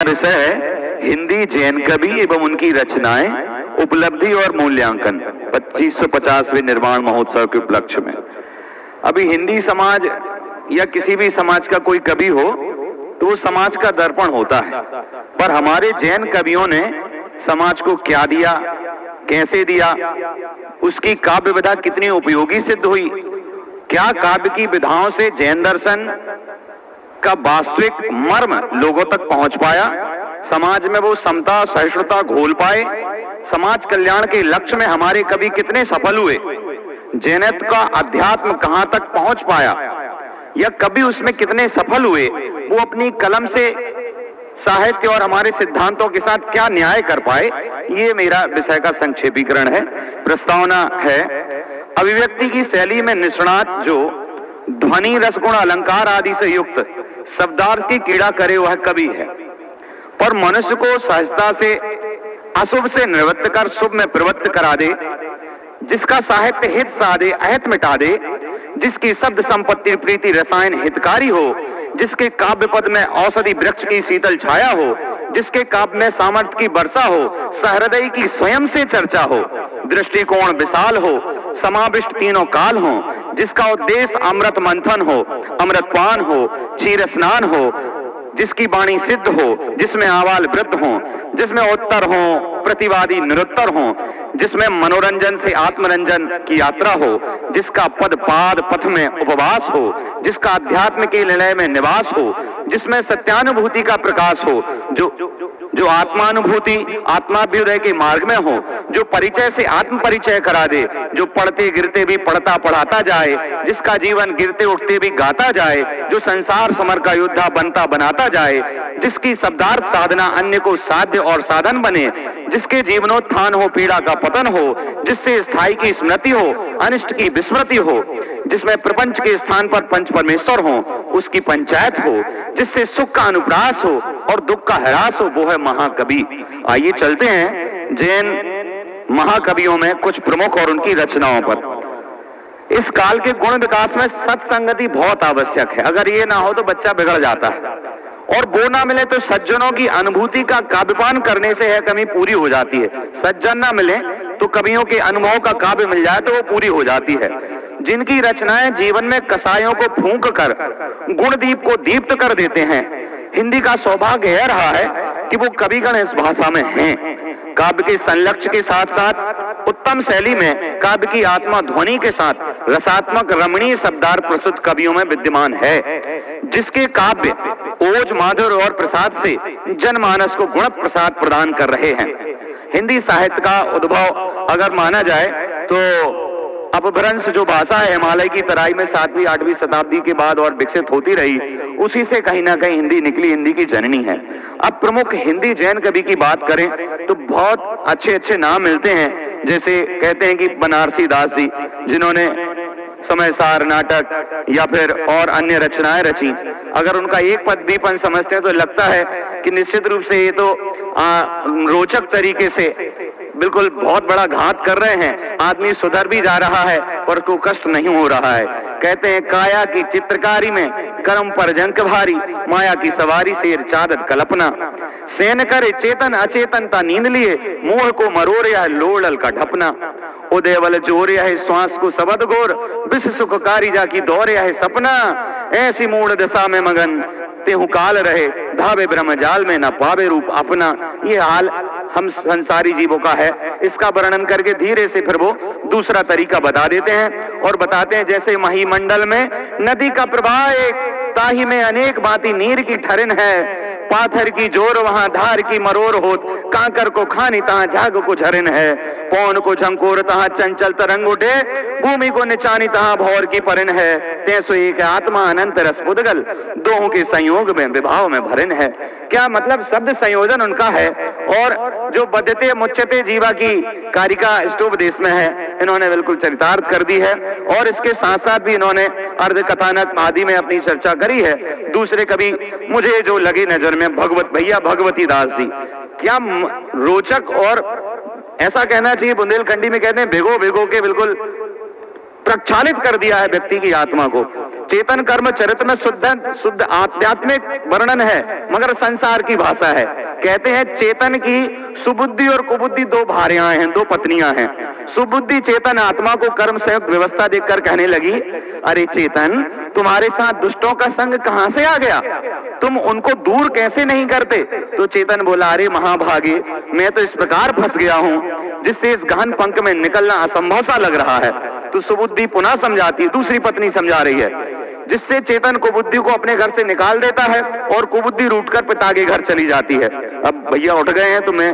विषय है हिंदी जैन कवि एवं उनकी रचनाएं, उपलब्धि और मूल्यांकन 2550वें निर्माण महोत्सव के उपलक्ष्य में। अभी हिंदी समाज या किसी भी समाज का कोई कवि हो तो वो समाज का दर्पण होता है, पर हमारे जैन कवियों ने समाज को क्या दिया, कैसे दिया, उसकी काव्य विधा कितनी उपयोगी सिद्ध हुई, क्या काव्य की विधाओं से जैन दर्शन का वास्तविक मर्म लोगों तक पहुंच पाया, समाज में वो समता सहिष्णुता घोल पाए, समाज कल्याण के लक्ष्य में हमारे कवि कितने सफल हुए, जैनत्व का अध्यात्म कहां तक पहुंच पाया या कवि उसमें कितने सफल हुए, वो अपनी कलम से साहित्य और हमारे सिद्धांतों के साथ क्या न्याय कर पाए, ये मेरा विषय का संक्षेपीकरण है। प्रस्तावना है, अभिव्यक्ति की शैली में निष्णात जो ध्वनि रसगुण अलंकार आदि से युक्त शब्दार्थ की क्रीड़ा करे वह कवि है, पर मनुष्य को सहजता से अशुभ से निवृत्त कर शुभ में प्रवृत्त करा दे, जिसका साहित्य हित साधे अहित मिटा दे, जिसकी शब्द संपत्ति प्रीति रसायन हितकारी हो, जिसके काव्य पद में औषधि वृक्ष की शीतल छाया हो, जिसके काव्य में सामर्थ्य की वर्षा हो, सहृदय की स्वयं से चर्चा हो, दृष्टिकोण विशाल हो, समाविष्ट तीनों काल हो, जिसका उद्देश्य अमृत मंथन हो, अमृतपान हो, क्षीर स्नान हो, जिसकी वाणी सिद्ध हो, जिसमें आवाल वृद्ध हो, जिसमें उत्तर हो प्रतिवादी निरुत्तर हो, जिसमें मनोरंजन से आत्मरंजन की यात्रा हो, जिसका पद पाद पथ में उपवास हो, जिसका अध्यात्म के निलय में निवास हो, जिसमें सत्यानुभूति का प्रकाश हो, जो आत्मानुभूति आत्माभ्युदय के मार्ग में हो, जो परिचय से आत्म परिचय करा दे, जो पढ़ते गिरते भी पढ़ता पढ़ाता जाए, जिसका जीवन गिरते उठते भी गाता जाए, जो संसार समर का योद्धा बनता बनाता जाए, जिसकी शब्दार्थ साधना अन्य को साध्य और साधन बने, जिसके जीवनोत्थान हो पीड़ा का पतन हो, जिससे स्थायी की स्मृति हो अनिष्ट की विस्मृति हो, जिसमें प्रपंच के स्थान पर पंच परमेश्वर हो उसकी पंचायत हो, जिससे सुख का अनुप्रास हो और दुख का ह्रास हो, वो है महाकवि। आइए चलते हैं जैन महाकवियों में कुछ प्रमुख और उनकी रचनाओं पर। इस काल के गुण विकास में सत्संगति बहुत आवश्यक है, अगर ये ना हो तो बच्चा बिगड़ जाता है, और वो ना मिले तो सज्जनों की अनुभूति का काव्यपान करने से यह कमी पूरी हो जाती है। सज्जन ना मिले तो कवियों के अनुभव का काव्य मिल जाए तो वो पूरी हो जाती है। जिनकी रचनाएं जीवन में कसायों को फूंक कर गुणदीप को दीप्त कर देते हैं, हिंदी का सौभाग्य यह रहा है कि वो कविगण इस भाषा में हैं। काव्य के संलक्ष्य के साथ साथ उत्तम शैली में काव्य की आत्मा ध्वनि के साथ रसात्मक रमणीय शब्दार्थ प्रस्तुत कवियों में विद्यमान है, जिसके काव्य ओज माधुर्य और प्रसाद से जनमानस को गुण प्रसाद प्रदान कर रहे हैं। हिंदी साहित्य का उद्भव अगर माना जाए तो अपभ्रंश जो भाषा है हिमालय की तराई में 7वीं 8वीं शताब्दी के बाद और विकसित होती रही, उसी से कहीं ना कहीं हिंदी निकली, हिंदी की जननी है। अब प्रमुख हिंदी जैन कवि की बात करें तो बहुत अच्छे अच्छे नाम मिलते हैं, जैसे कहते हैं कि बनारसी दास जी, जिन्होंने समयसार नाटक या फिर और अन्य रचनाएं रची। अगर उनका एक पद भी पन समझते हैं तो लगता है कि निश्चित रूप से ये तो रोचक तरीके से बिल्कुल बहुत बड़ा घात कर रहे हैं, आदमी सुधर भी जा रहा है और को कष्ट नहीं हो रहा है। कहते हैं काया की चित्रकारी में कर्म पर जंक भारी, माया की सवारी शेर चादर कल्पना, सेन करे चेतन अचेतनता नींद लिए, मोह को मरोर यह लोड़ल का ढपना, उदयवल जोर यह श्वास को सबद गोर, विष सुखकारी जाकी दौर यह सपना, ऐसी मूढ़ दशा में मगन तेहु काल रहे, धावे ब्रह्म जाल में न पावे रूप अपना। ये हाल हम संसारी जीवों का है। इसका वर्णन करके धीरे से फिर वो दूसरा तरीका बता देते हैं और बताते हैं जैसे महीमंडल में नदी का प्रवाह एक, ताही में अनेक भांति नीर की ठरिन है, पाथर की जोर वहां धार की मरोर होत, कांकर को खानी तहां झाग को झरिन है, पौन को झंकोर तहां चंचल तरंग उठे, भूमि को निचानी तहां भौर की परिन है, तैसो एक आत्मा अनंत रस पुद्गल, दोहों के संयोग में विभाव में भरिन है। क्या मतलब शब्द संयोजन उनका है, और जो बद्धते मुच्यते जीवा की कारिका स्टोपदेश में है, इन्होंने बिल्कुल चरितार्थ कर दी है, और इसके साथ साथ भी इन्होंने अर्ध कथानक आदि में अपनी चर्चा करी है। दूसरे कवि मुझे जो लगे नजर में भगवत भैया भगवती दास जी, क्या रोचक, और ऐसा कहना चाहिए बुंदेलखंडी में कहते हैं भिगो भिगो के बिल्कुल प्रक्षालित कर दिया है व्यक्ति की आत्मा को। चेतन कर्म चरित्र में शुद्ध आध्यात्मिक वर्णन है, मगर संसार की भाषा है। कहते हैं चेतन की सुबुद्धि और कुबुद्धि दो भार्याएं हैं, दो पत्नियां हैं। सुबुद्धि चेतन आत्मा को कर्म संयुक्त व्यवस्था देखकर कहने लगी, अरे चेतन, तुम्हारे साथ दुष्टों का संग कहां से आ गया, तुम उनको दूर कैसे नहीं करते? तो चेतन बोला, अरे महाभागे, मैं तो इस प्रकार फंस गया हूं जिससे इस गहन पंख में निकलना असंभव सा लग रहा है। तो सुबुद्धि पुनः समझाती है, दूसरी पत्नी समझा रही है, जिससे चेतन कुबुद्धि को अपने घर से निकाल देता है और कुबुद्धि रूठकर पिता के घर चली जाती है। अब भैया उठ गए हैं तो मैं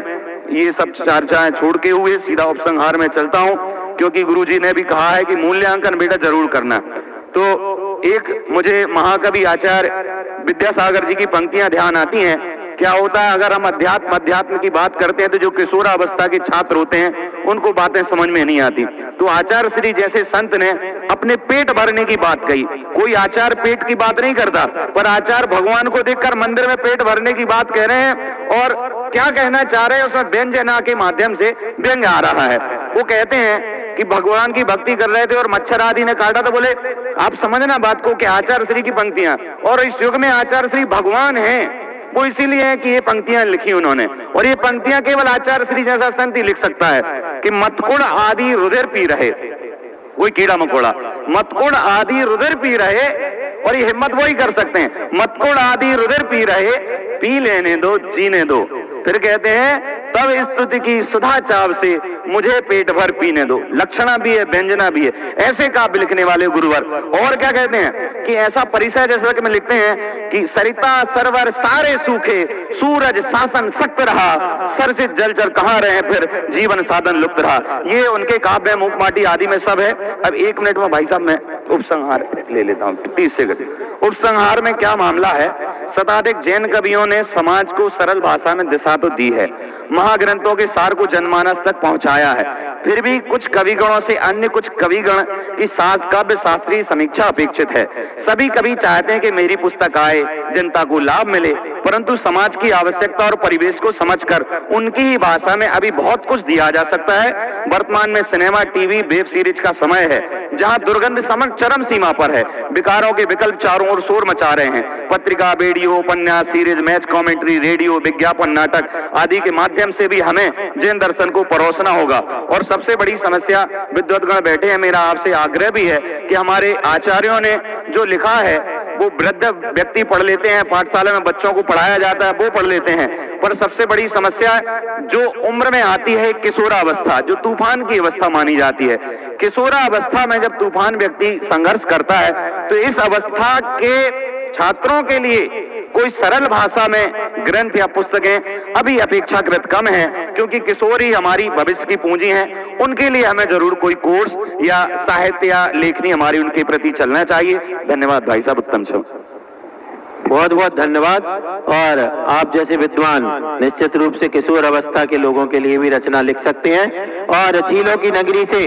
ये सब चर्चाएं छोड़ के हुए सीधा उपसंहार में चलता हूं, क्योंकि गुरुजी ने भी कहा है कि मूल्यांकन बेटा जरूर करना। तो एक मुझे महाकवि आचार्य विद्यासागर जी की पंक्तियां ध्यान आती हैं। क्या होता है, अगर हम अध्यात्म की बात करते हैं तो जो किशोरावस्था के छात्र होते हैं उनको बातें समझ में नहीं आती। तो आचार्य श्री जैसे संत ने अपने पेट भरने की बात कही। कोई आचार्य पेट की बात नहीं करता, पर आचार्य भगवान को देखकर मंदिर में पेट भरने की बात कह रहे हैं और क्या कहना चाह रहे हैं उसमें व्यंजना के माध्यम से व्यंग आ रहा है। वो कहते हैं कि भगवान की भक्ति कर रहे थे और मच्छर आदि ने काटा, तो बोले आप समझना बात को कि आचार्य श्री की पंक्तियां, और इस युग में आचार्य श्री भगवान हैं, वो इसीलिए है कि ये पंक्तियां लिखी उन्होंने। और ये पंक्तियां केवल आचार्य श्री जैसा संत ही लिख सकता है कि मतकुड़ आदि रुधिर पी रहे, कोई कीड़ा मकोड़ा, मतकुड़ आदि रुधिर पी रहे, और ये हिम्मत वही कर सकते हैं। मतकुड़ आदि रुधिर पी रहे, पी लेने दो, जीने दो। फिर कहते हैं तब स्तुति की सुधा चाव से मुझे पेट भर पीने दो। लक्षणा भी है, व्यंजना भी है, ऐसे काव्य लिखने वाले गुरुवर। और क्या कहते हैं कि ऐसा परिचय जैसा कि में लिखते हैं कि सरिता सरवर सारे सूखे, सूरज शासन सख्त रहा, सरसित जलचर कहां रहे फिर जीवन साधन लुप्त रहा। ये उनके काव्य मूक माटी आदि में सब है। अब 1 मिनट में भाई साहब मैं उपसंहार ले लेता हूं, 30 सेकंड। उपसंहार में क्या मामला है, शताधिक जैन कवियों ने समाज को सरल भाषा में दिशा तो दी है, महाग्रंथों के सार को जनमानस तक पहुंचाया है, फिर भी कुछ कविगणों से अन्य कुछ कविगण की काव्य शास्त्रीय समीक्षा अपेक्षित है। सभी कवि चाहते हैं कि मेरी पुस्तक आए, जनता को लाभ मिले, परंतु समाज की आवश्यकता और परिवेश को समझकर उनकी ही भाषा में अभी बहुत कुछ दिया जा सकता है। वर्तमान में सिनेमा, टीवी, वेब सीरीज का समय है, जहां दुर्गंध समझ चरम सीमा पर है। विकारों के विकल्प चारों ओर शोर मचा रहे हैं। पत्रिका, वीडियो, उपन्यास, सीरीज, मैच कॉमेंट्री, रेडियो, विज्ञापन, नाटक आदि के माध्यम से भी हमें जैन दर्शन को परोसना होगा। और सबसे बड़ी समस्या, विद्वतगण बैठे हैं, मेरा आपसे आग्रह भी है कि हमारे आचार्यों ने जो लिखा है वो वृद्ध व्यक्ति पढ़ लेते हैं, पाठशाला में बच्चों को पढ़ाया जाता है वो पढ़ लेते हैं, पर सबसे बड़ी समस्या जो उम्र में आती है किशोरावस्था, जो तूफान की अवस्था मानी जाती है। किशोरावस्था में जब तूफान व्यक्ति संघर्ष करता है तो इस अवस्था के छात्रों के लिए कोई सरल भाषा में ग्रंथ या पुस्तकें अभी अपेक्षाकृत कम है, क्योंकि किशोर ही हमारी भविष्य की पूंजी हैं। उनके लिए हमें जरूर कोई कोर्स या साहित्य या लेखनी हमारी उनके प्रति चलना चाहिए। धन्यवाद भाई साहब, उत्तम शब्द। बहुत बहुत धन्यवाद। और आप जैसे विद्वान निश्चित रूप से किशोर अवस्था के लोगों के लिए भी रचना लिख सकते हैं। और झीलों की नगरी से